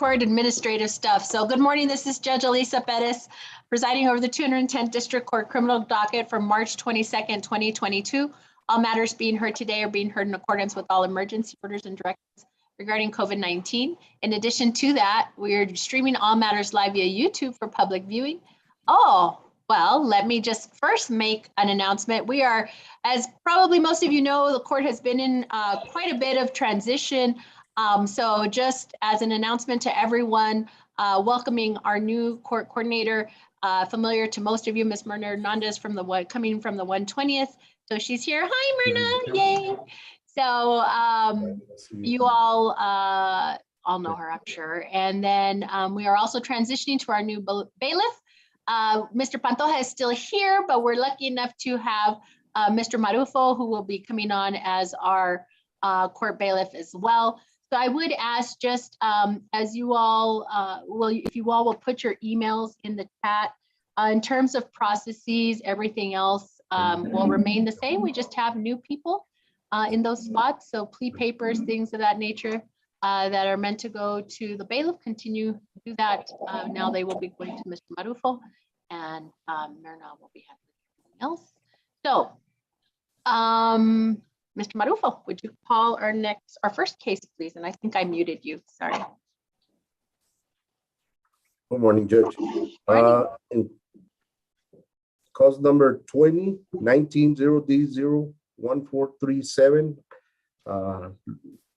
court administrative stuff. So good morning, this is Judge Alyssa Perez, presiding over the 210th District Court criminal docket for March 22nd, 2022. All matters being heard today are being heard in accordance with all emergency orders and directives regarding COVID-19. In addition to that, we are streaming all matters live via YouTube for public viewing. Oh, well, let me just first make an announcement. We are, as probably most of you know, the court has been in quite a bit of transition. So just as an announcement to everyone, welcoming our new court coordinator, familiar to most of you, Ms. Myrna Hernandez coming from the 120th. So she's here. Hi, Myrna. Yay. So you all know her, I'm sure. And then we are also transitioning to our new bailiff. Mr. Pantoja is still here, but we're lucky enough to have Mr. Marufo, who will be coming on as our court bailiff as well. So I would ask just as you all if you all will put your emails in the chat. In terms of processes, everything else will remain the same. We just have new people in those spots. So plea papers, things of that nature that are meant to go to the bailiff, continue to do that. Now they will be going to Mr. Marufo, and Myrna will be handling everything else. So Mr. Marufo, would you call our first case, please? And I think I muted you, sorry. Good morning, Judge. In cause number 20-19-0D01437,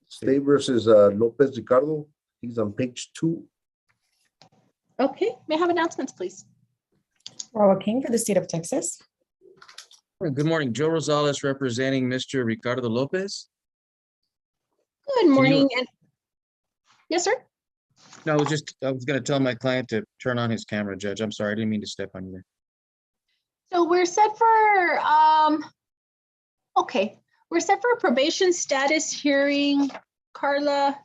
State versus Lopez Ricardo. He's on page 2. Okay, may I have announcements, please? Laura King for the state of Texas. Good morning, Joe Rosales representing Mr. Ricardo Lopez. Good morning. Yes, sir. No, I was going to tell my client to turn on his camera, Judge. I'm sorry, I didn't mean to step on you there. So we're set for we're set for a probation status hearing. Carla,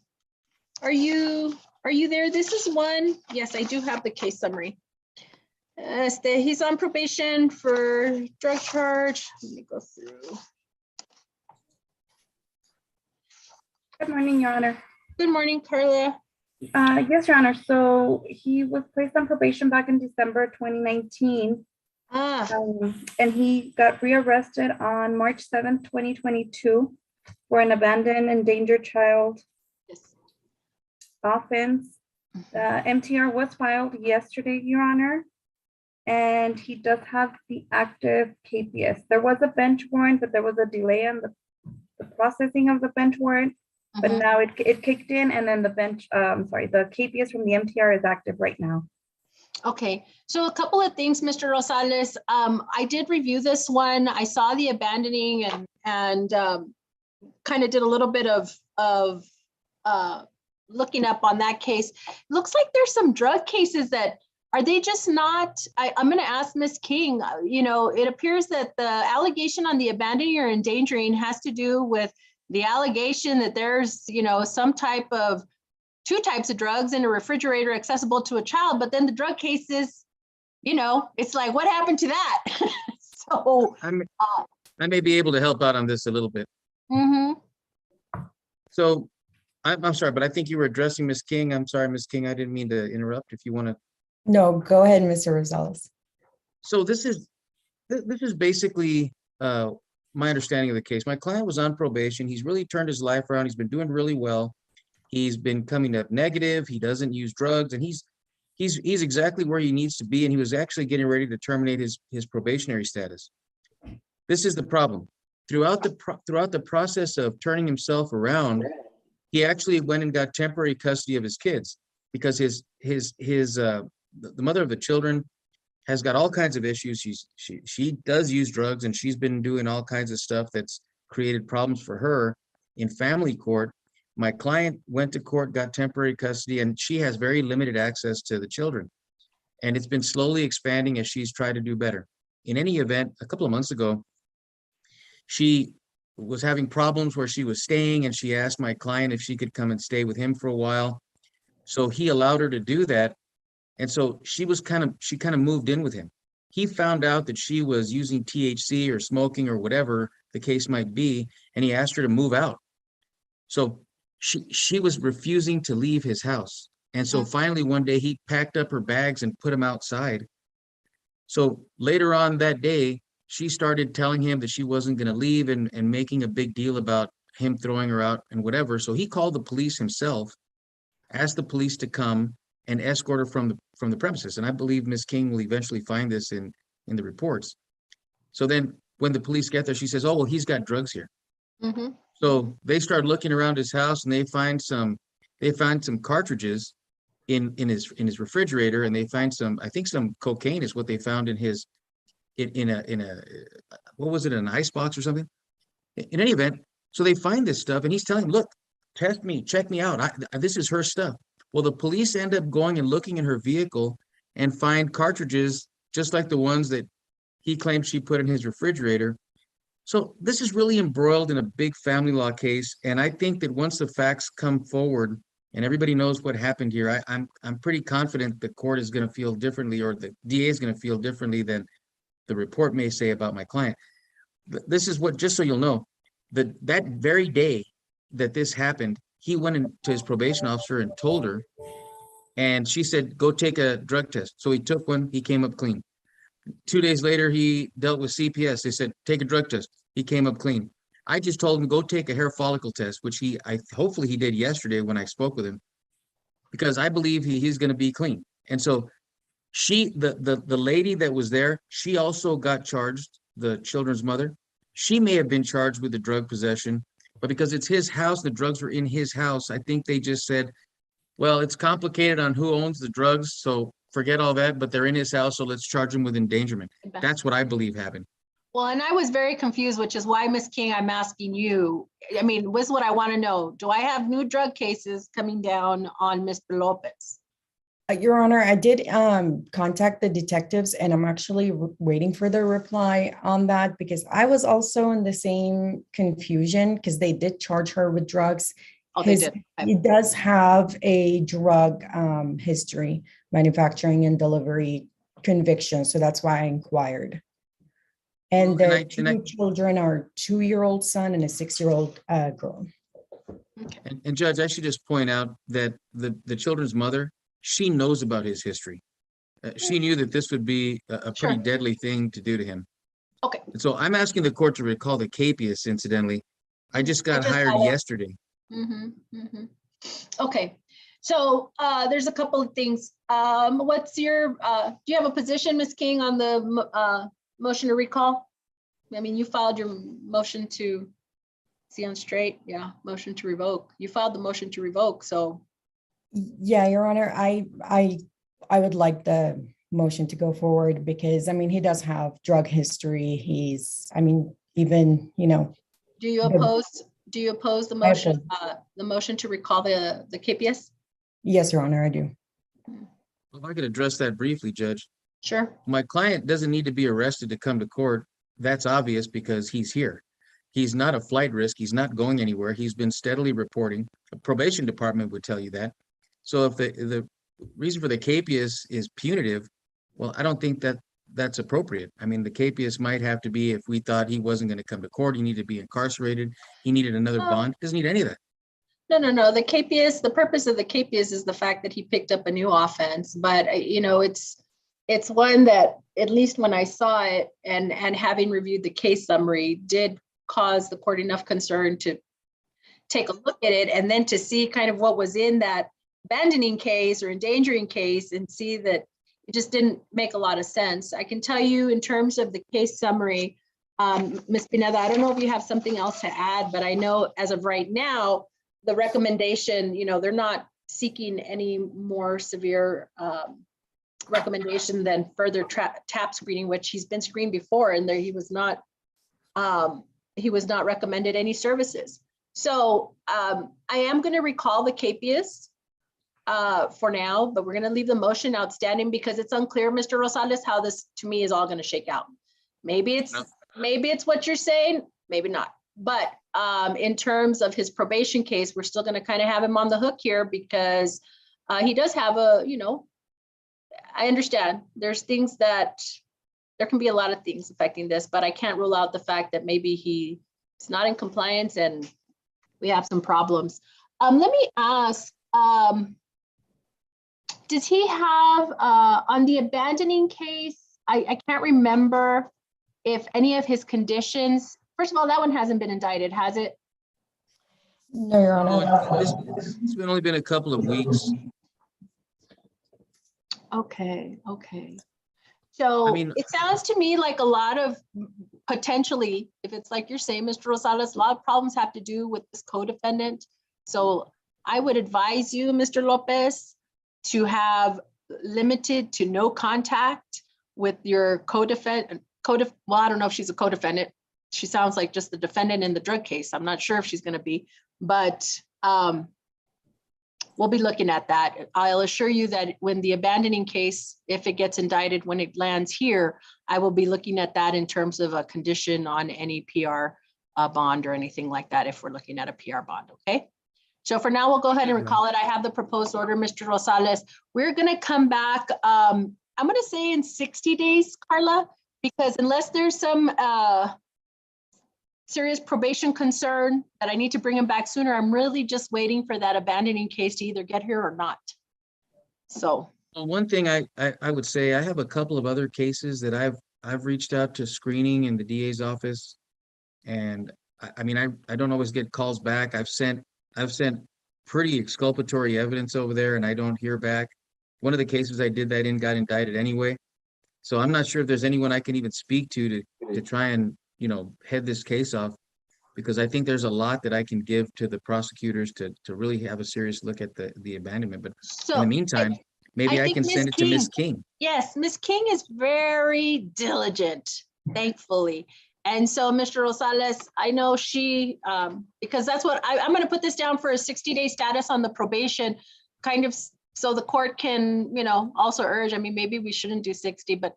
are you there? This is one. Yes, I do have the case summary. He's on probation for drug charge. Let me go through. Good morning, Your Honor. Good morning, Carla. Yes, Your Honor. So he was placed on probation back in December 2019. And he got rearrested on March 7th, 2022 for an abandoned endangered child offense. The MTR was filed yesterday, Your Honor. And he does have the active KPS. There was a bench warrant, but there was a delay on the processing of the bench warrant. But now it kicked in, and then the KPS from the MTR is active right now. Okay, so a couple of things, Mr. Rosales. I did review this one. I saw the abandoning and kind of did a little bit of looking up on that case. Looks like there's some drug cases that are they just not, I'm going to ask Ms. King, it appears that the allegation on the abandoning or endangering has to do with the allegation that there's, some type of, 2 types of drugs in a refrigerator accessible to a child, but then the drug cases, it's like, what happened to that? So I may be able to help out on this a little bit. So I'm sorry, but I think you were addressing Ms. King. I'm sorry, Ms. King, I didn't mean to interrupt. If you want to. No, go ahead, Mr. Rosales. So this is basically my understanding of the case. My client was on probation. He's really turned his life around. He's been doing really well. He's been coming up negative. He doesn't use drugs, and he's exactly where he needs to be. And he was actually getting ready to terminate his probationary status. This is the problem. Throughout the process of turning himself around, he actually went and got temporary custody of his kids because the mother of the children has got all kinds of issues. She does use drugs, and she's been doing all kinds of stuff that's created problems for her in family court. My client went to court, got temporary custody, and she has very limited access to the children. And it's been slowly expanding as she's tried to do better. In any event, a couple of months ago, she was having problems where she was staying, and she asked my client if she could come and stay with him for a while. So he allowed her to do that. And so she kind of moved in with him. He found out that she was using THC or smoking or whatever the case might be, and he asked her to move out. So she was refusing to leave his house. And so finally one day he packed up her bags and put them outside. So later on that day, she started telling him that she wasn't going to leave and making a big deal about him throwing her out and whatever. So he called the police himself, asked the police to come and escort her from the premises. And I believe Ms. King will eventually find this in the reports. So then when the police get there, she says, oh, well, he's got drugs here. Mhm. So they start looking around his house and they find some cartridges in his refrigerator, and they find I think some cocaine is what they found in his, in a, what was it, an ice box or something? In any event, so they find this stuff and he's telling them, look, test me, check me out. This is her stuff. Well, the police end up going and looking in her vehicle and find cartridges just like the ones that he claimed she put in his refrigerator. So this is really embroiled in a big family law case. And I think that once the facts come forward and everybody knows what happened here, I'm pretty confident the court is going to feel differently, or the DA is going to feel differently than the report may say about my client. This is what, just so you'll know, that very day that this happened, he went into his probation officer and told her, and she said, go take a drug test. So he took one, he came up clean. 2 days later, he dealt with CPS. They said, take a drug test. He came up clean. I just told him, go take a hair follicle test, which hopefully he did yesterday when I spoke with him, because I believe he's going to be clean. And so the lady that was there, she also got charged, the children's mother. She may have been charged with the drug possession, but because it's his house, the drugs were in his house, I think they just said, well, it's complicated on who owns the drugs, so forget all that, but they're in his house, so let's charge him with endangerment. That's what I believe happened. Well, and I was very confused, which is why, Ms. King, I'm asking you. I mean, this is what I want to know. Do I have new drug cases coming down on Mr. Lopez? Your Honor, I did contact the detectives, and I'm actually waiting for their reply on that, because I was also in the same confusion, because they did charge her with drugs. Oh, they did. He does have a drug history, manufacturing and delivery conviction, so that's why I inquired. And Well, their two children are 2-year-old son and a 6-year-old girl. And Judge, I should just point out that the children's mother, she knows about his history. She knew that this would be a pretty Sure. deadly thing to do to him. Okay. And so I'm asking the court to recall the capias, incidentally. I just got hired yesterday. Okay, so there's a couple of things. What's your, do you have a position, Ms. King, on the motion to recall? I mean, you filed your motion to see on straight. Yeah, motion to revoke. You filed the motion to revoke, so. Yeah, Your Honor, I would like the motion to go forward, because I mean, he does have drug history. I mean, even, you know. Do you oppose the motion, to recall the KPS? Yes, Your Honor, I do. If I could address that briefly, Judge. Sure. My client doesn't need to be arrested to come to court. That's obvious because he's here. He's not a flight risk. He's not going anywhere. He's been steadily reporting. The probation department would tell you that. So if the reason for the capias is punitive, well, I don't think that that's appropriate. I mean, the capias might have to be if we thought he wasn't going to come to court, he needed to be incarcerated, he needed another bond. Doesn't need any of that. No. The KPS, the purpose of the KPS is the fact that he picked up a new offense, but you know, it's one that, at least when I saw it and having reviewed the case summary, did cause the court enough concern to take a look at it, and then to see kind of what was in that abandoning case or endangering case, and see that it just didn't make a lot of sense. I can tell you in terms of the case summary, Ms. Pineda, I don't know if you have something else to add, but I know as of right now, the recommendation, you know, they're not seeking any more severe recommendation than further TAP screening, which he's been screened before, and there he was not recommended any services. So I am going to recall the capias for now, but we're going to leave the motion outstanding because it's unclear, Mr. Rosales, how this to me is all going to shake out. Maybe it's what you're saying, maybe not. But in terms of his probation case, we're still going to kind of have him on the hook here, because he does have a, you know, I understand there's things that there can be a lot of things affecting this, but I can't rule out the fact that maybe he's not in compliance and we have some problems. Let me ask, does he have, on the abandoning case, I can't remember if any of his conditions, first of all, that one hasn't been indicted, has it? No, Your Honor. It's been only been a couple of weeks. Okay, okay. So mean- it sounds to me like a lot of potentially, if it's like you're saying, Mr. Rosales, a lot of problems have to do with this co-defendant. So I would advise you, Mr. Lopez, to have limited to no contact with your co-defendant. Well, I don't know if she's a co-defendant. She sounds like just the defendant in the drug case. I'm not sure if she's going to be, but we'll be looking at that. I'll assure you that when the abandoning case, if it gets indicted, when it lands here, I will be looking at that in terms of a condition on any PR bond or anything like that, if we're looking at a PR bond, okay? So for now, we'll go ahead and recall it. I have the proposed order, Mr. Rosales. We're gonna come back, I'm gonna say in 60 days, Carla, because unless there's some serious probation concern that I need to bring him back sooner, I'm really just waiting for that abandoning case to either get here or not. So. Well, one thing I would say, I have a couple of other cases that I've reached out to screening in the DA's office. And I mean, I don't always get calls back. I've sent pretty exculpatory evidence over there and I don't hear back. One of the cases I did that in got indicted anyway. So I'm not sure if there's anyone I can even speak to try and, you know, head this case off, because I think there's a lot that I can give to the prosecutors to really have a serious look at the abandonment. But So in the meantime, maybe I think can Ms. send it to Miss King. Yes, Ms. King is very diligent, thankfully. And so, Mr. Rosales, I know she, because that's what I'm going to put this down for a 60-day status on the probation, kind of so the court can, you know, also urge, I mean, maybe we shouldn't do 60, but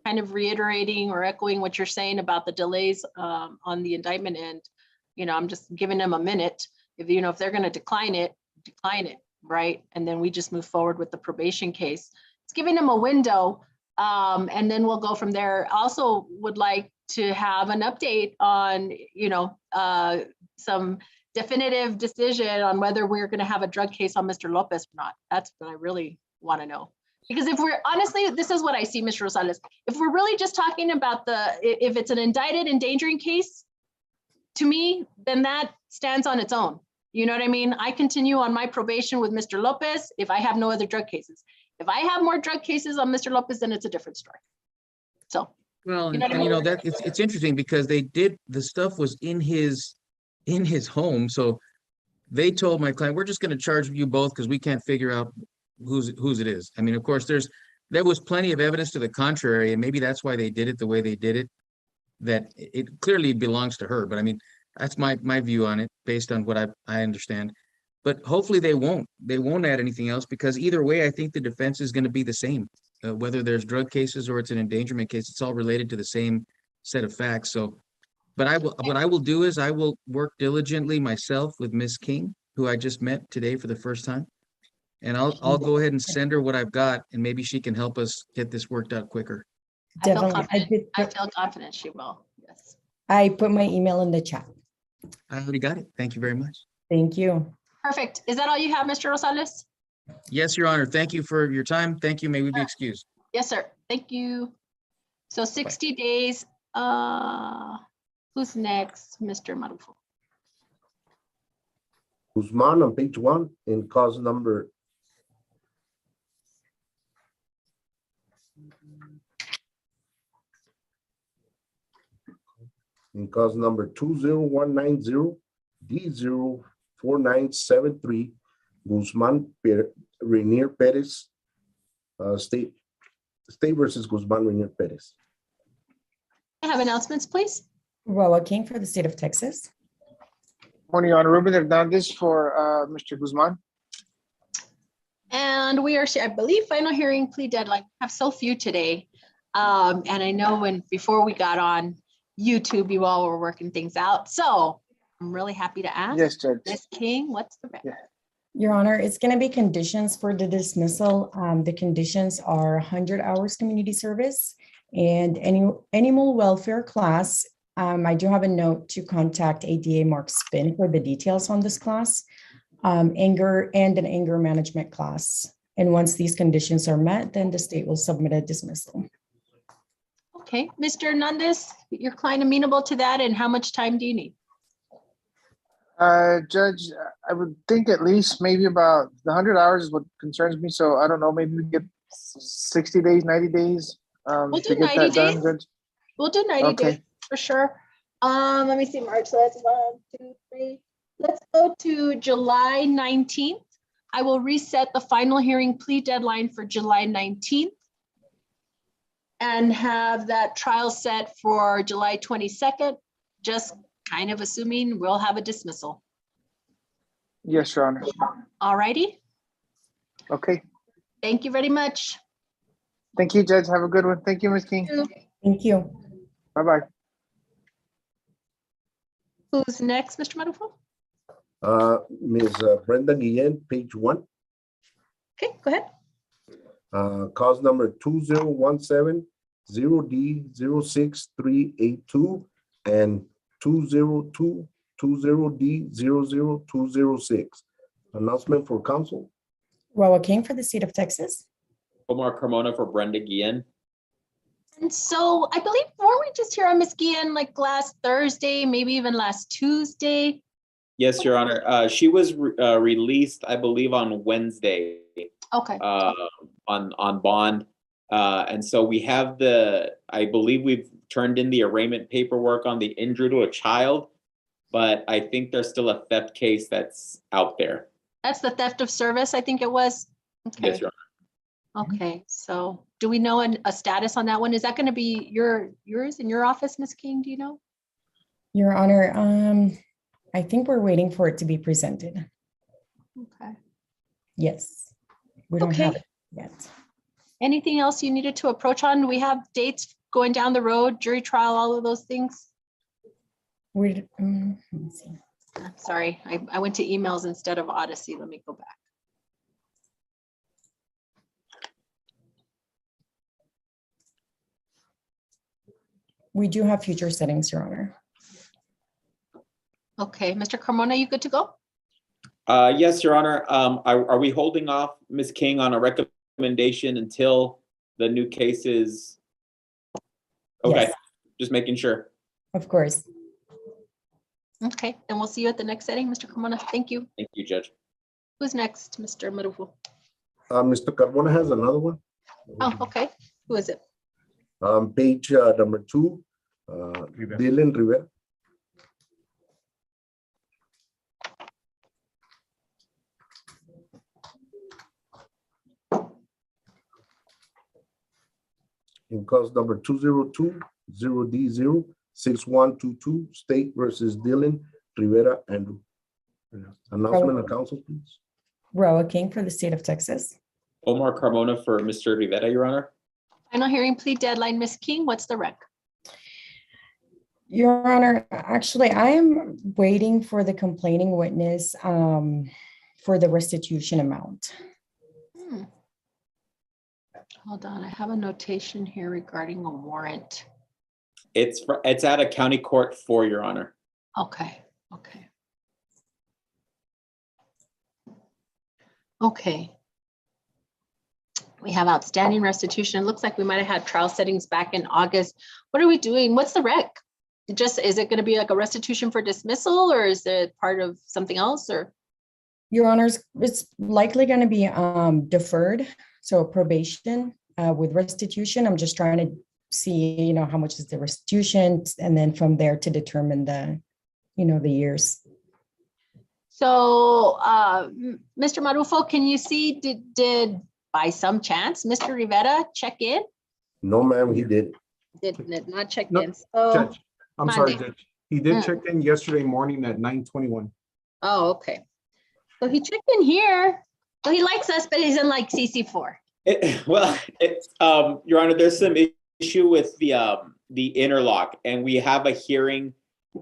kind of reiterating or echoing what you're saying about the delays on the indictment end. You know, I'm just giving them a minute. If, you know, if they're going to decline it, right? And then we just move forward with the probation case. It's giving them a window, and then we'll go from there. Also would like to have an update on, you know, some definitive decision on whether we're going to have a drug case on Mr. Lopez or not. That's what I really want to know. Because if we're honestly, this is what I see, Mr. Rosales. If we're really just talking about if it's an indicted endangering case, to me, then that stands on its own. You know what I mean? I continue on my probation with Mr. Lopez if I have no other drug cases. If I have more drug cases on Mr. Lopez, then it's a different story. So. Well, You know what I and you know mean? that it's interesting because the stuff was in his home. So they told my client, we're just going to charge you both because we can't figure out whose it is. I mean, of course, there was plenty of evidence to the contrary, and maybe that's why they did it the way they did it, that it clearly belongs to her. But I mean, that's my view on it based on what I understand. But hopefully they won't add anything else, because either way, I think the defense is going to be the same. Whether there's drug cases or it's an endangerment case, it's all related to the same set of facts. So, but what I will do is I will work diligently myself with Miss King, who I just met today for the first time. And I'll go ahead and send her what I've got, and maybe she can help us get this worked out quicker. Definitely. I feel confident she will. Yes. I put my email in the chat. I already got it. Thank you very much. Thank you. Perfect. Is that all you have, Mr. Rosales? Yes, Your Honor. Thank you for your time. Thank you. May we be excused. Yes, sir. Thank you. So 60 days. Who's next? Mr. Marufo. Guzman on page 1 in cause number in cause number 20190 D04973, Guzman Rainier Perez, state versus Guzman Rainier Perez. I have announcements, please. Roa King for the state of Texas. Morning, Honor. Ruben Hernandez for Mr. Guzman. And we are, I believe, final hearing plea deadline. I have so few today. And I know before we got on YouTube, you all were working things out. So I'm really happy to ask. Yes, Judge. Ms. King, what's the rest? Yeah. Your Honor, it's going to be conditions for the dismissal. The conditions are 100 hours community service and any animal welfare class. I do have a note to contact ADA Mark Spin for the details on this class, anger and an anger management class. And once these conditions are met, then the state will submit a dismissal. Okay, Mr. Hernandez, your client amenable to that, and how much time do you need? Judge, I would think at least maybe about the 100 hours is what concerns me. So I don't know, maybe we get 60 days, 90 days We'll to do get 90 that done, days. Judge. We'll do 90 Okay. days for sure. Let me see, March, so that's 1, 2, 3. Let's go to July 19th. I will reset the final hearing plea deadline for July 19th and have that trial set for July 22nd, just kind of assuming we'll have a dismissal. Yes, Your Honor. All righty. Okay. Thank you very much. Thank you, Judge. Have a good one. Thank you, Ms. King. Thank you. Bye-bye. Who's next, Mr. Madufo? Ms. Brenda Guillen, page 1, Okay, go ahead. cause number 2017-0D06382 and 20220D00206. Announcement for council. Roa King for the state of Texas. Omar Carmona for Brenda Guillen. And so I believe, weren't we just here on Ms. Guillen like last Thursday, maybe even last Tuesday? Yes, Your Honor. She was released, I believe, on Wednesday Okay, on bond. And so we have I believe we've turned in the arraignment paperwork on the injury to a child, but I think there's still a theft case that's out there. that's the theft of service, I think it was. Okay. Yes, Your Honor. Okay, so do we know a status on that one? Is that going to be yours in your office, Ms. King? Do you know? Your Honor, I think we're waiting for it to be presented. Okay. Yes, we don't have Okay. it yet. Anything else you needed to approach on? We have dates going down the road, jury trial, all of those things. Let me see. I'm sorry, I went to emails instead of Odyssey. Let me go back. We do have future settings, Your Honor. Okay, Mr. Carmona, you good to go? Yes, Your Honor. Are we holding off Ms. King on a recommendation until the new case is? Okay, Yes. just making sure. Of course. Okay, then we'll see you at the next setting, Mr. Carmona. Thank you. Thank you, Judge. Who's next, Mr. Madufo? Mr. Carmona has another one. Oh, okay. Who is it? Page number 2, Dylan Rivera. In cause number 202-0D06122, State versus Dylan Rivera Andrew. Announcement of council, please. Roa King for the state of Texas. Omar Carmona for Mr. Riveta, Your Honor. Final hearing plea deadline, Ms. King. What's the rec? Your Honor, actually, I am waiting for the complaining witness for the restitution amount. Hold on, I have a notation here regarding a warrant. It's at a county court 4, Your Honor. Okay, okay. Okay. We have outstanding restitution. It looks like we might have had trial settings back in August. What are we doing? What's the rec? Is it going to be like a restitution for dismissal, or is it part of something else, or? Your Honors, it's likely going to be deferred, so probation with restitution. I'm just trying to see, how much is the restitution, and then from there to determine the years. So, Mr. Marufo, can you see, did by some chance Mr. Riveta check in? No, ma'am, he did. Did not check No, in. So, Judge, I'm sorry, Monday. Judge. He did Mm. check in yesterday morning at 9:21. oh, okay. So he checked in here. So he likes us, but he's in like CC4. Your Honor, there's some issue with the interlock, and we have a hearing.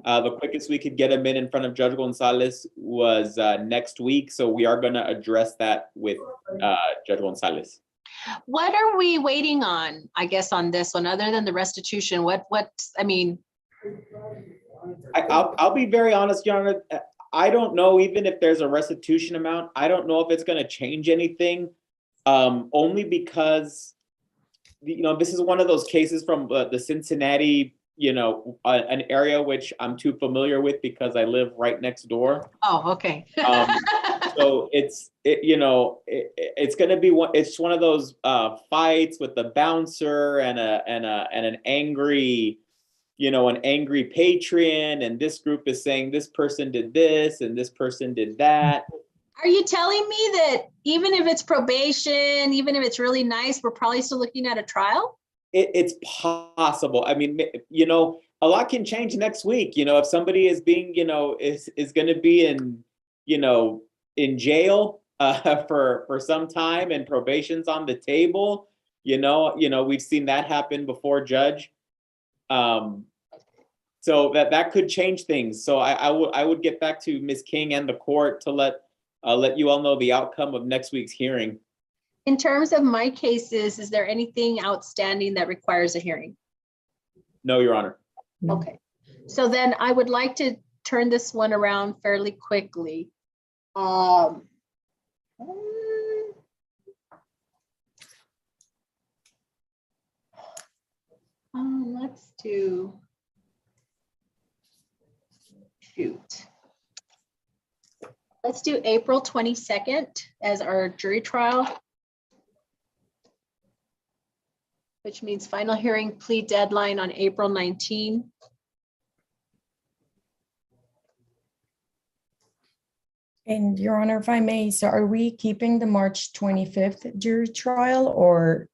The quickest we could get him in front of Judge Gonzalez was next week, so we are going to address that with Judge Gonzalez. What are we waiting on, I guess, on this one, other than the restitution? I'll be very honest, Your Honor. I don't know, even if there's a restitution amount, I don't know if it's going to change anything only because, this is one of those cases from the Cincinnati, an area which I'm too familiar with because I live right next door. Oh, okay. So it's going to be it's one of those fights with the bouncer and an angry, an angry patron, and this group is saying this person did this and this person did that. Are you telling me that even if it's probation, even if it's really nice, we're probably still looking at a trial? It's possible. I mean, a lot can change next week. If somebody is being, is going to be in jail for some time and probation's on the table, we've seen that happen before, Judge. So that could change things. So I would get back to Ms. King and the court to let you all know the outcome of next week's hearing. In terms of my cases, is there anything outstanding that requires a hearing? No, Your Honor. Okay, so then I would like to turn this one around fairly quickly. Let's do, let's do April 22nd as our jury trial, which means final hearing plea deadline on April 19. And Your Honor, if I may, so are we keeping the March 25th jury trial or?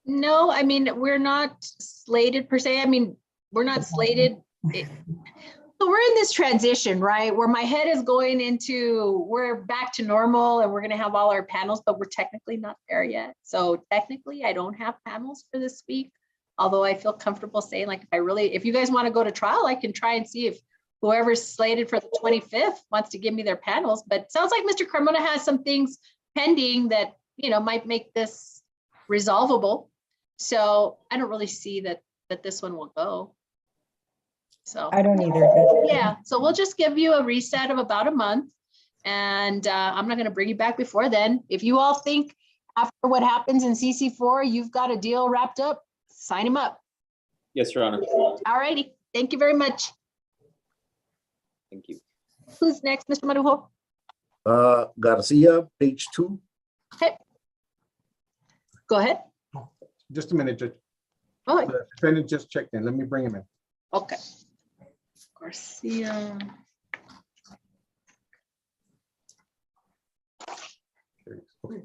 No, I mean, we're not slated per se. I mean, we're not slated. So we're in this transition, right? Where my head is going into, we're back to normal and we're going to have all our panels, but we're technically not there yet. So technically I don't have panels for this week, although I feel comfortable saying, like, if you guys want to go to trial, I can try and see if whoever's slated for the 25th wants to give me their panels. But it sounds like Mr. Carmona has some things pending that, might make this resolvable. So I don't really see that this one will go. So I don't either. yeah, so we'll just give you a reset of about a month, and I'm not going to bring you back before then. If you all think after what happens in CC4, you've got a deal wrapped up, sign him up. Yes, Your Honor. All righty, thank you very much. Thank you. Who's next, Mr. Marujo? Garcia, page 2. Okay. Go ahead. Just a minute, Judge. All right. The defendant just checked in. Let me bring him in. Okay. Garcia. Okay.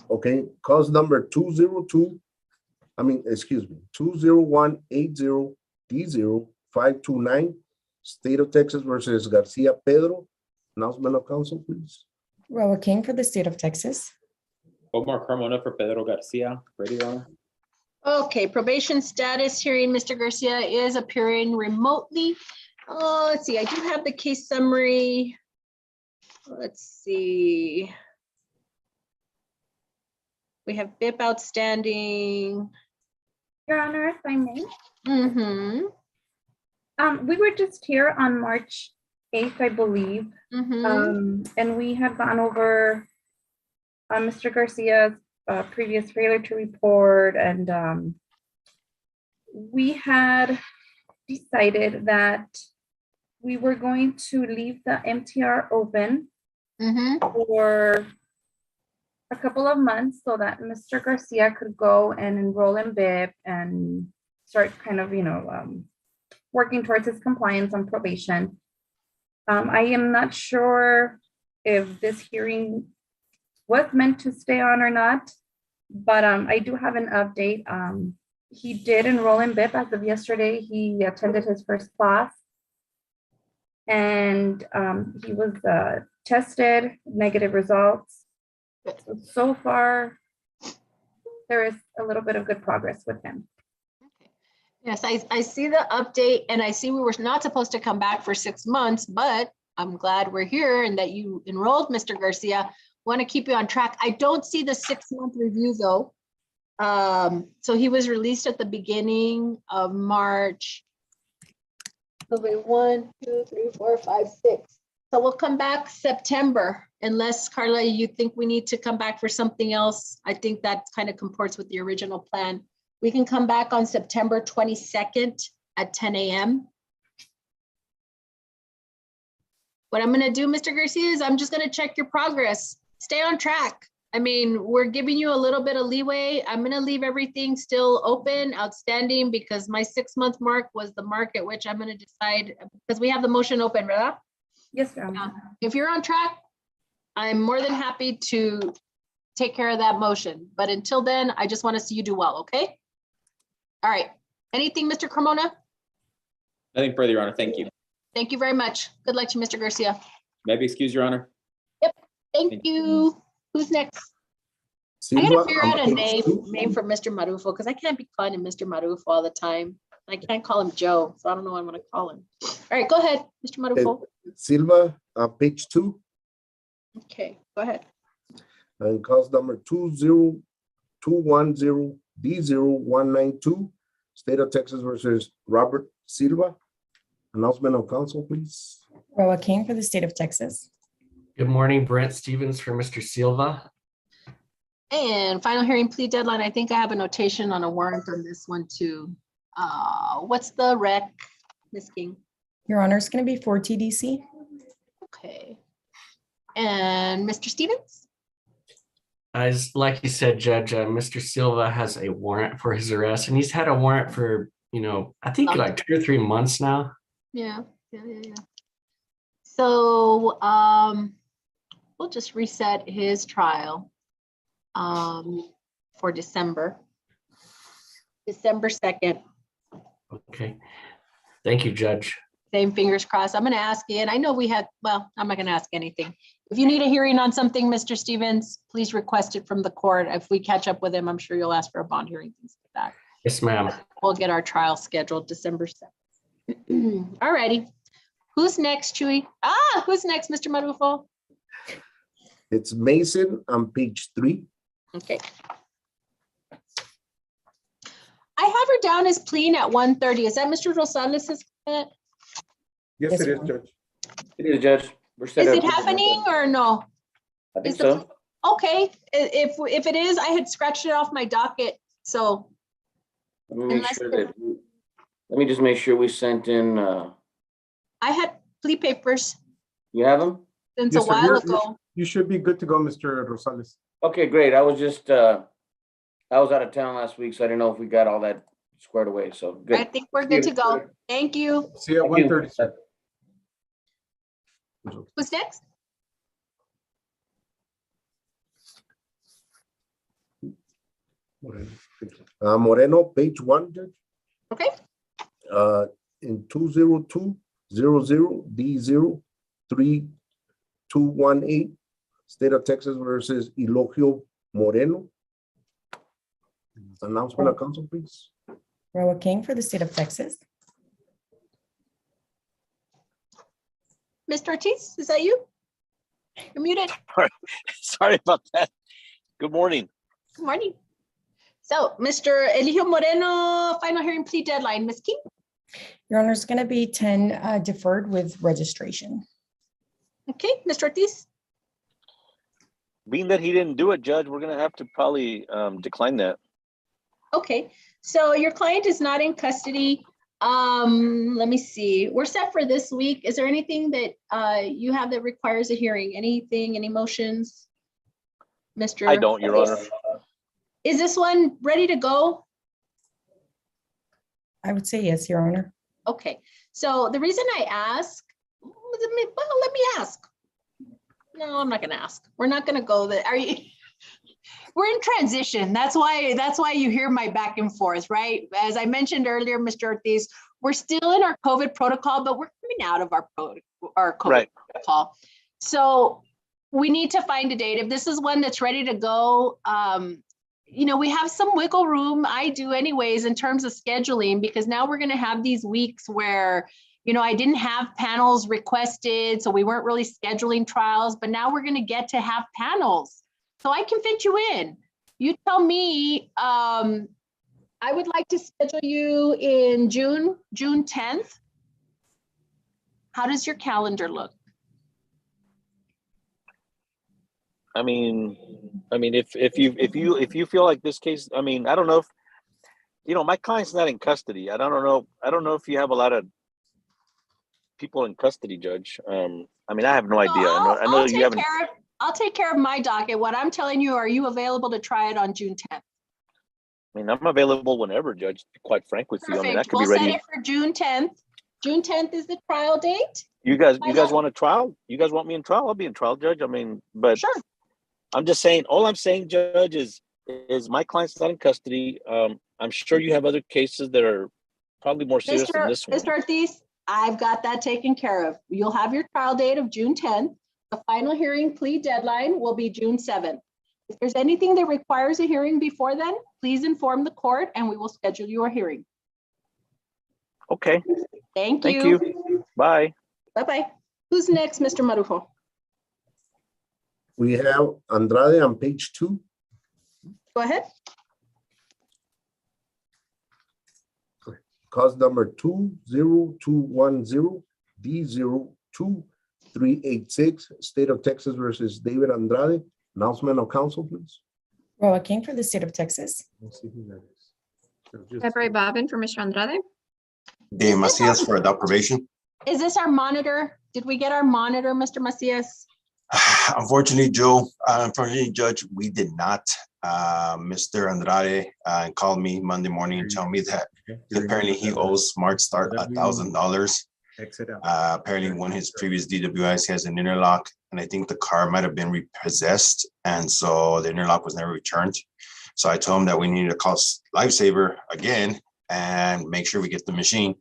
Okay, cause number 20180D0529, State of Texas versus Garcia Pedro. Announcement of counsel, please. Robert King for the state of Texas. Omar Carmona for Pedro Garcia. Ready, Your Honor? Okay, probation status hearing. Mr. Garcia is appearing remotely. Let's see, I do have the case summary. Let's see. We have BIP outstanding. Your Honor, if I may. Mm-hmm. We were just here on March 8th, I believe. Mm-hmm. And we had gone over Mr. Garcia's previous failure to report, and we had decided that we were going to leave the MTR open for a couple of months so that Mr. Garcia could go and enroll in BIP and start kind of, working towards his compliance on probation. I am not sure if this hearing was meant to stay on or not, but I do have an update. He did enroll in BIP as of yesterday. He attended his first class, and he was tested, negative results. So far, there is a little bit of good progress with him. Yes, I see the update, and I see we were not supposed to come back for 6 months, but I'm glad we're here and that you enrolled, Mr. Garcia. Want to keep you on track. I don't see the 6-month review though. So he was released at the beginning of March. 1, 2, 3, 4, 5, 6. So we'll come back September, unless Carla, you think we need to come back for something else. I think that kind of comports with the original plan. We can come back on September 22nd at 10 a.m. What I'm gonna do, Mr. Garcia, is I'm just gonna check your progress. Stay on track. I mean, we're giving you a little bit of leeway. I'm gonna leave everything still open, outstanding, because my 6-month mark was the mark at which I'm gonna decide, because we have the motion open, right? Yes, Your Honor. If you're on track, I'm more than happy to take care of that motion. But until then, I just want to see you do well, okay? All right. Anything, Mr. Cremona? Nothing further, Your Honor. Thank you. Thank you very much. Good luck to you, Mr. Garcia. May I be excused, Your Honor? Thank you. Who's next? I Silva gotta figure on out a page 2. name for Mr. Marufo, because I can't be calling him Mr. Marufo all the time. I can't call him Joe, so I don't know what I'm gonna call him. All right, go ahead, Mr. Marufo. Silva on page 2, Okay, go ahead. and cause number 20210D0192, State of Texas versus Robert Silva. Announcement of council, please. Roa King for the state of Texas. Good morning, Brent Stevens for Mr. Silva. And final hearing plea deadline, I think I have a notation on a warrant on this one too. What's the rec, Ms. King? Your Honor, it's going to be for TDC. Okay. And Mr. Stevens? As like you said, Judge, Mr. Silva has a warrant for his arrest, and he's had a warrant for, I think like 2 or 3 months now. Yeah. So we'll just reset his trial for December 2nd. Okay. Thank you, Judge. Same, fingers crossed. I'm gonna ask you, and I know I'm not gonna ask anything. If you need a hearing on something, Mr. Stevens, please request it from the court. If we catch up with him, I'm sure you'll ask for a bond hearing, things like that. Yes, ma'am. We'll get our trial scheduled December 2nd. All righty. Who's next, Chewy? Who's next, Mr. Marufo? It's Mason on page 3. Okay. I have her down as pleading at 1:30. Is that Mr. Rosales' comment? Yes, Yes, it is, ma'am. Judge. It is, Judge. We're set Is up it with the- happening or no? I think Is the- so. Okay, if it is, I had scratched it off my docket, so. Let me make unless sure the- that, let me just make sure we sent in, I had plea papers you have them? since Yes, a sir. while You're- ago. You should be good to go, Mr. Rosales. Okay, great. I was just, I was out of town last week, so I didn't know if we got all that squared away, so I good. think we're good to go. Thank you. See you at Thank you. 1:30, sir. Who's next? Moreno, page 1, Judge. Okay. In 20200D03218, State of Texas versus Elogio Moreno. Announcement of council, please. Roa King for the state of Texas. Mr. Ortiz, is that you? You're muted. Sorry about that. Good morning. Good morning. So, Mr. Eligio Moreno, final hearing plea deadline. Ms. King? Your Honor, it's going to be 10 deferred with registration. Okay, Mr. Ortiz? Being that he didn't do it, Judge, we're gonna have to probably decline that. Okay, so your client is not in custody. Let me see. We're set for this week. Is there anything that you have that requires a hearing? Anything, any motions? Mr. I don't, Your Honor. Is this one ready to go? I would say yes, Your Honor. Okay, so the reason I ask, well, let me ask. No, I'm not gonna ask. We're not gonna go there. Are you? We're in transition. That's why you hear my back and forth, right? As I mentioned earlier, Mr. Ortiz, we're still in our COVID protocol, but we're coming out of our COVID Right. protocol. So we need to find a date. If this is one that's ready to go, we have some wiggle room. I do anyways in terms of scheduling, because now we're going to have these weeks where, I didn't have panels requested, so we weren't really scheduling trials, but now we're going to get to have panels. So I can fit you in. You tell me, I would like to schedule you in June 10th. How does your calendar look? I mean, if you feel like this case, I mean, I don't know if, my client's not in custody. I don't know if you have a lot of people in custody, Judge. I mean, I have no idea. I know you haven't. I'll take care of my docket. What I'm telling you, are you available to try it on June 10th? I mean, I'm available whenever, Judge, to be quite frank with you. I mean, I Perfect. could We'll be ready. set it for June 10th. June 10th is the trial date. You guys want a trial? You guys want me in trial? I'll be in trial, Judge. I mean, but Sure. I'm just saying, all I'm saying, Judge, is my client's not in custody. I'm sure you have other cases that are probably more serious than this one. Mr. Ortiz, I've got that taken care of. You'll have your trial date of June 10th. The final hearing plea deadline will be June 7th. If there's anything that requires a hearing before then, please inform the court and we will schedule your hearing. Okay. Thank Thank you. you. Bye. Bye-bye. Who's next, Mr. Marujo? We have Andrade on page 2. Go ahead. Cause number 20210 D02386, State of Texas versus David Andrade. Announcement of council, please. Roa King for the state of Texas. Let's see who that is. February Bobbin for Mr. Andrade. De Macias for deprivation. Is this our monitor? Did we get our monitor, Mr. Macias? Unfortunately, Judge, we did not. Mr. Andrade called me Monday morning and told me that apparently he owes Smart Start $1,000. Apparently one of his previous DWIs has an interlock, and I think the car might have been repossessed, and so the interlock was never returned. So I told him that we needed to call Lifesaver again and make sure we get the machine.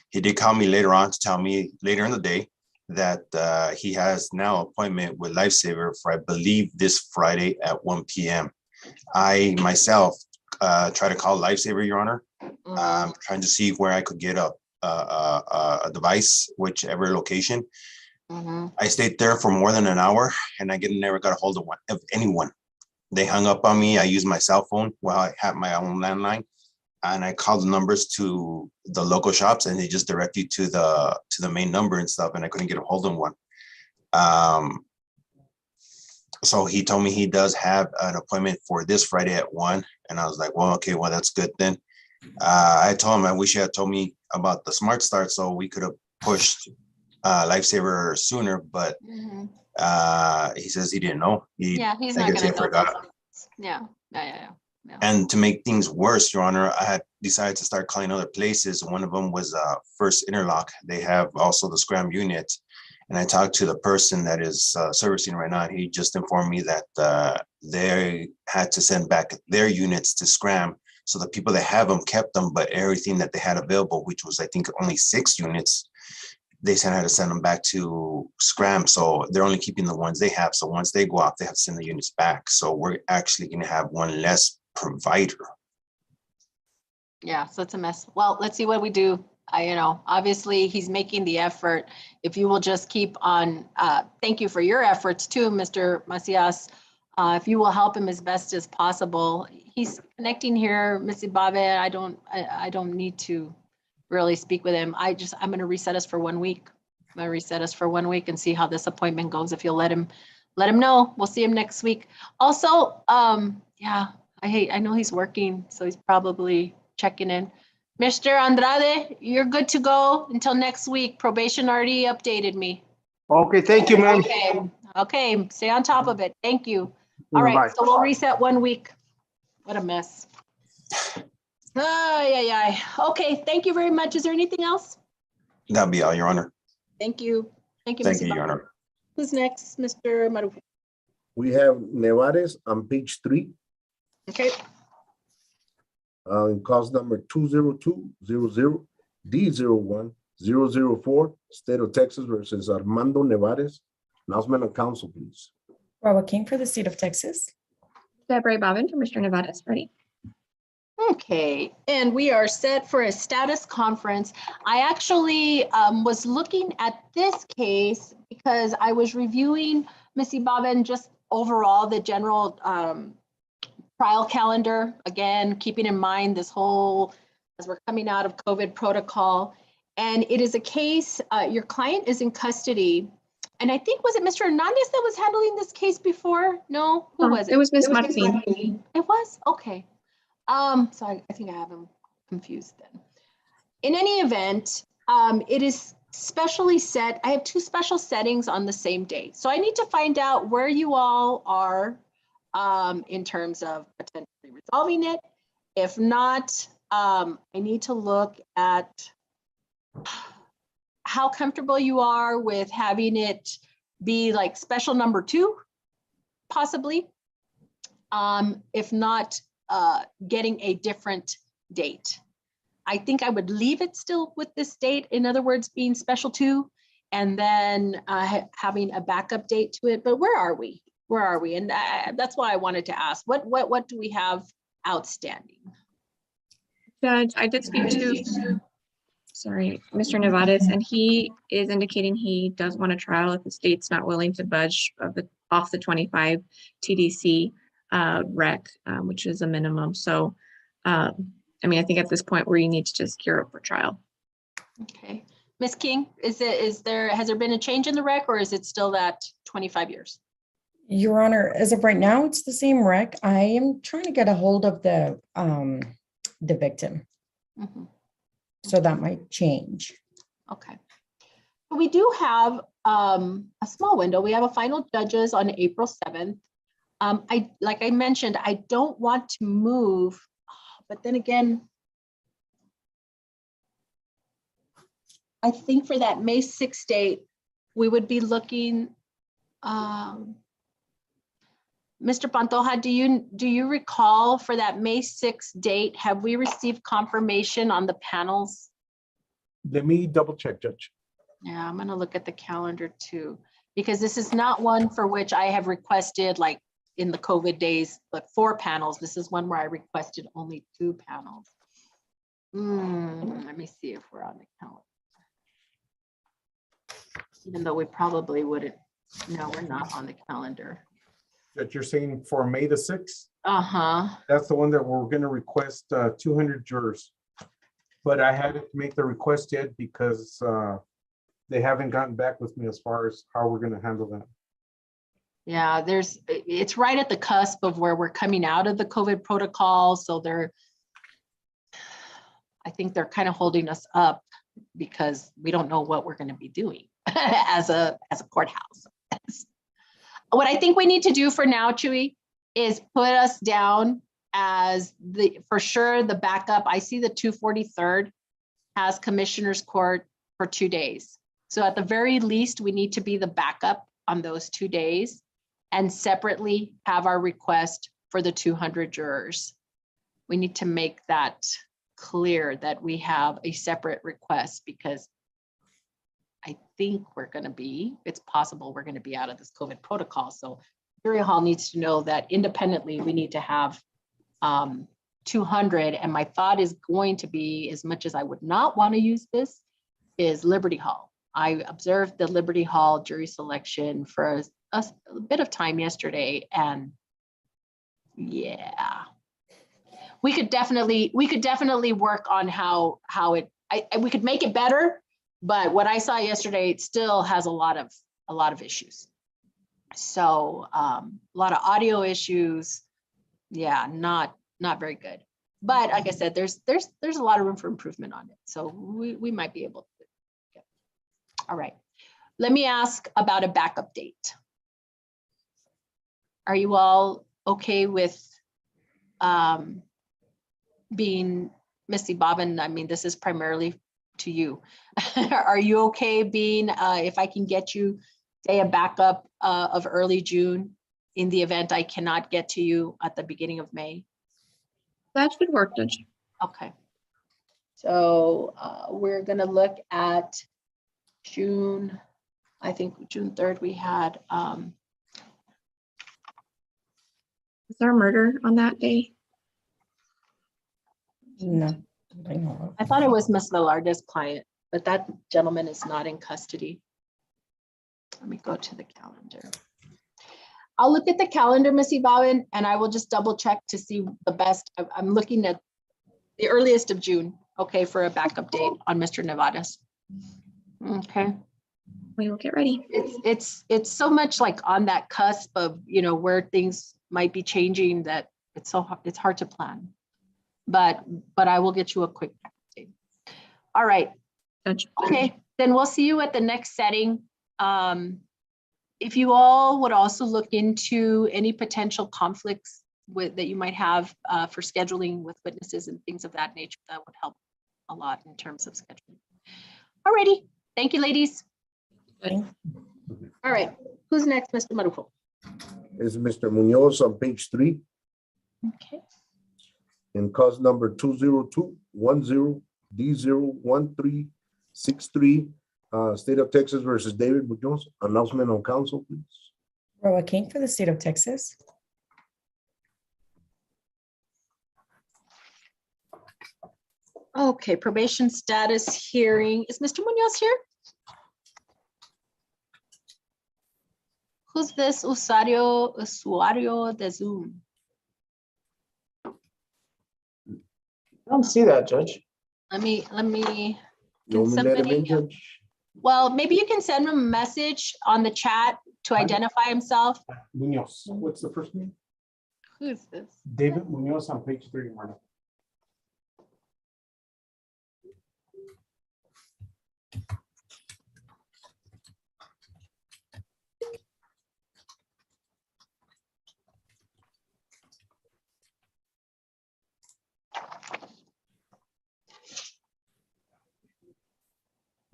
He did call me later on to tell me later in the day that he has now an appointment with Lifesaver for, I believe, this Friday at 1 p.m. I myself try to call Lifesaver, Your Honor, trying to see where I could get a device, whichever location. I stayed there for more than an hour and I never got a hold of anyone. They hung up on me. I used my cell phone while I had my own landline, and I called the numbers to the local shops and they just direct you to the main number and stuff, and I couldn't get a hold of one. So he told me he does have an appointment for this Friday at 1, and I was like, well, okay, well, that's good then. I told him I wish he had told me about the Smart Start so we could have pushed Lifesaver sooner, but he says he didn't know. He's not going to forgot. Yeah. And to make things worse, Your Honor, I had decided to start calling other places. One of them was First Interlock. They have also the Scram unit. And I talked to the person that is servicing right now. And he just informed me that they had to send back their units to Scram. So the people that have them kept them, but everything that they had available, which was, I think, only 6 units, they had to send them back to Scram. So they're only keeping the ones they have. So once they go off, they have to send the units back. So we're actually going to have one less provider. Yeah, so it's a mess. Well, let's see what we do. Obviously he's making the effort. If you will just keep on, thank you for your efforts too, Mr. Macias. If you will help him as best as possible. He's connecting here, Missy Babe. I don't need to really speak with him. I'm going to reset us for 1 week. I'm going to reset us for 1 week and see how this appointment goes. If you'll let him know, we'll see him next week. Also, yeah, I know he's working, so he's probably checking in. Mr. Andrade, you're good to go until next week. Probation already updated me. Okay, thank you, ma'am. Okay, stay on top of it. Thank you. All right, so we'll reset 1 week. What a mess. Okay, thank you very much. Is there anything else? That'll be all, Your Honor. Thank you. Thank you, Thank Mr. you, Your Bauer. Honor. Who's next, Mr. Marujo? We have Nevares on page 3. Okay. Cause number 20200 D01004, State of Texas versus Armando Nevares. Announcement of council, please. Roa King for the state of Texas. February Bobbin for Mr. Nevares. Ready. Okay, and we are set for a status conference. I actually was looking at this case because I was reviewing, Missy Bobbin, just overall the general trial calendar. Again, keeping in mind this whole, as we're coming out of COVID protocol. And it is a case, your client is in custody And I think, was it Mr. Hernandez that was handling this case before? No, who was it? It was Miss Martin. It was, okay. So I think I have them confused then. In any event, it is specially set. I have 2 special settings on the same day. So I need to find out where you all are in terms of potentially resolving it. If not, I need to look at how comfortable you are with having it be like special number 2, possibly. If not, getting a different date. I think I would leave it still with this date. In other words, being special 2, and then having a backup date to it. But where are we? Where are we? And that's why I wanted to ask, what do we have outstanding? Judge, I did speak to, sorry, Mr. Nevadas, and he is indicating he does want a trial if the state's not willing to budge off the 25 TDC rec, which is a minimum. So, I mean, I think at this point where you need to just gear up for trial. Okay, Ms. King, has there been a change in the rec, or is it still that 25 years? Your Honor, as of right now, it's the same rec. I am trying to get a hold of the victim. Mm-hmm. So that might change. Okay. We do have a small window. We have a final judges on April 7th. Like I mentioned, I don't want to move, but then again, I think for that May 6th date, we would be looking, Mr. Pantoja, do you recall for that May 6th date, have we received confirmation on the panels? Let me double check, Judge. Yeah, I'm gonna look at the calendar too, because this is not one for which I have requested, like in the COVID days, but 4 panels. This is one where I requested only 2 panels. Let me see if we're on the calendar. Even though we probably wouldn't, no, we're not on the calendar. That you're saying for May the 6th? Uh-huh. That's the one that we're gonna request 200 jurors. But I hadn't made the request yet because they haven't gotten back with me as far as how we're gonna handle that. Yeah, it's right at the cusp of where we're coming out of the COVID protocol. So I think they're kind of holding us up because we don't know what we're going to be doing as a courthouse. What I think we need to do for now, Chewy, is put us down as for sure the backup. I see the 243rd has Commissioner's Court for 2 days. So at the very least, we need to be the backup on those 2 days and separately have our request for the 200 jurors. We need to make that clear that we have a separate request, because I think it's possible we're going to be out of this COVID protocol. So jury hall needs to know that independently we need to have 200. And my thought is going to be, as much as I would not want to use this, is Liberty Hall. I observed the Liberty Hall jury selection for a bit of time yesterday, and yeah, we could definitely work on how we could make it better. But what I saw yesterday, it still has a lot of issues. So a lot of audio issues. Yeah, not very good. But like I said, there's a lot of room for improvement on it. So we might be able to. Yeah. All right. Let me ask about a backup date. Are you all okay with being Missy Bobbin? I mean, this is primarily to you. Are you okay being, if I can get you, say, a backup of early June in the event I cannot get to you at the beginning of May? That should work, Judge. Okay. So we're gonna look at June, I think June 3rd we had. Is there a murder on that day? No, I know. I thought it was Ms. Velarde's client, but that gentleman is not in custody. Let me go to the calendar. I'll look at the calendar, Missy Bowen, and I will just double check to see the best. I'm looking at the earliest of June, okay, for a backup date on Mr. Nevadas. Okay. we will get ready. It's so much like on that cusp of, you know, where things might be changing that it's hard to plan. But I will get you a quick update. All right. Judge. Okay, then we'll see you at the next setting. If you all would also look into any potential conflicts that you might have for scheduling with witnesses and things of that nature, that would help a lot in terms of scheduling. Alrighty, thank you, ladies. Thank All right, who's next, Mr. Marufo? Is Mr. Munoz on page 3 Okay. in cause number 20210D01363, State of Texas versus David Munoz. Announcement on council, please. Roa King for the state of Texas. Okay, probation status hearing. Is Mr. Munoz here? Who's this usuario de Zoom? I don't see that, Judge. Let me, You want me to let him somebody- in, Judge? well, maybe you can send him a message on the chat to identify himself. Munoz, what's the first name? Who is this? David Munoz on page 3, Marta.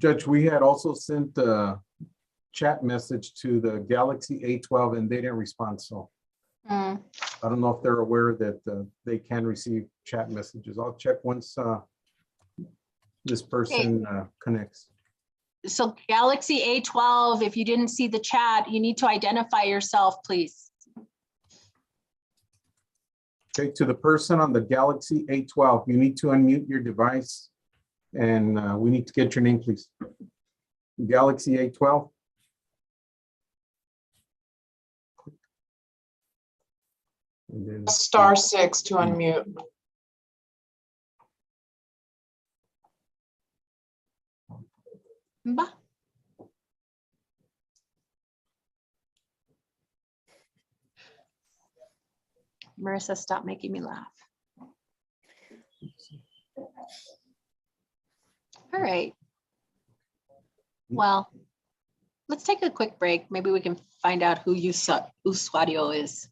Judge, we had also sent a chat message to the Galaxy A12 and they didn't respond, so Hmm. I don't know if they're aware that they can receive chat messages. I'll check once this person connects. So Galaxy A12, if you didn't see the chat, you need to identify yourself, please. Okay, to the person on the Galaxy A12, you need to unmute your device and we need to get your name, please. Galaxy A12. And then *6 to unmute. Ba. Marissa, stop making me laugh. All right. Well, let's take a quick break. Maybe we can find out who usuario is.